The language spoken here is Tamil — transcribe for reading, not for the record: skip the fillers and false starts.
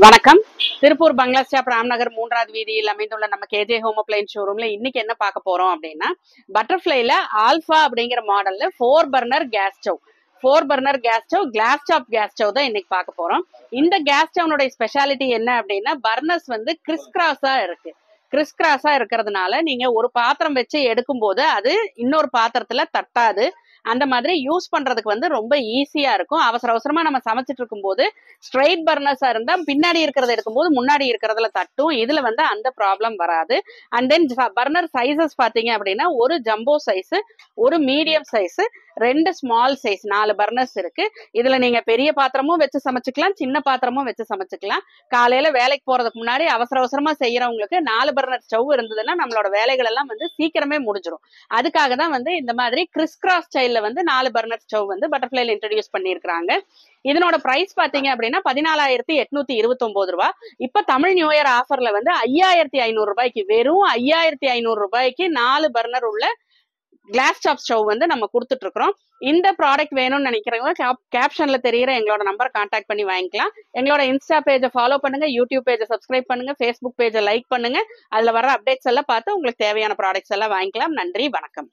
வணக்கம். திருப்பூர் பங்களா ஸ்டாப் ராம்நகர் 3வது வீதியில் அமைந்துள்ள நம்ம கேஜே ஹோம் அப்ளையன்ஸ் ஷோரூம்ல இன்னைக்கு என்ன பார்க்க போறோம் அப்படின்னா, பட்டர்ஃப்ளைல ஆல்பா அப்படிங்கிற மாடல்ல 4 burner gas stove, 4 burner gas stove, class top gas stove தான் இன்னைக்கு பார்க்க போறோம். இந்த கேஸ் ஸ்டவ்னுடைய ஸ்பெஷாலிட்டி என்ன அப்படின்னா, பர்னர்ஸ் வந்து கிறிஸ்கிராஸா இருக்கு. கிறிஸ்கிராஸா இருக்கிறதுனால நீங்க ஒரு பாத்திரம் வச்சு எடுக்கும்போது அது இன்னொரு பாத்திரத்துல தட்டாது. அந்த மாதிரி யூஸ் பண்றதுக்கு வந்து ரொம்ப ஈஸியா இருக்கும். அவசர அவசரமா நம்ம சமைச்சிட்டு இருக்கும்போது ஸ்ட்ரெயிட் பர்னர்ஸா இருந்தா பின்னாடி இருக்கிறத எடுக்கும்போது முன்னாடி இருக்கிறதுல தட்டும். இதுல வந்து அந்த ப்ராப்ளம் வராது. அண்ட் தென் பர்னர் சைசஸ் பாத்தீங்க அப்படின்னா, ஒரு ஜம்போ சைஸ், ஒரு medium size, 2 small size, 4 burners இருக்கு. இதுல நீங்க பெரிய பாத்திரமும் வச்சு சமைச்சுக்கலாம், சின்ன பாத்திரமும் வச்சு சமைச்சுக்கலாம். காலையில வேலைக்கு போறதுக்கு முன்னாடி அவசர அவசரமா செய்யறவங்களுக்கு 4 பர்னர் ஸ்டவ் இருந்ததுன்னா நம்மளோட வேலைகள் எல்லாம் வந்து சீக்கிரமே முடிஞ்சிடும். அதுக்காக தான் வந்து இந்த மாதிரி கிறிஸ்கிராஸ் ஸ்டைல்ல வந்து 4 பர்னர் ஸ்டவ் வந்து பட்டர்ஃப்ளைல இன்ட்ரடியூஸ் பண்ணியிருக்காங்க. இதனோட பிரைஸ் பாத்தீங்க அப்படின்னா 14,829 ரூபாய். இப்ப தமிழ் நியூ இயர் ஆஃபர்ல வந்து 5,500 ரூபாய்க்கு, வெறும் 5,500 ரூபாய்க்கு 4 பர்னர் உள்ள கிளாஸ் டாப் ஸ்டவ் வந்து நம்ம கொடுத்துட்டு இருக்கிறோம். இந்த ப்ராடக்ட் வேணும்னு நினைக்கிறவங்க கேப்ஷன்ல தெரியுற எங்களோட நம்பர் கான்டாக்ட் பண்ணி வாங்கிக்கலாம். எங்களோட இன்ஸ்டா பேஜை ஃபாலோ பண்ணுங்க, யூடியூப் பேஜை சப்ஸ்கிரைப் பண்ணுங்க, ஃபேஸ்புக் பேஜை லைக் பண்ணுங்க. அதுல வர அப்டேட்ஸ் எல்லாம் பார்த்து உங்களுக்கு தேவையான ப்ராடக்ட்ஸ் எல்லாம் வாங்கிக்கலாம். நன்றி, வணக்கம்.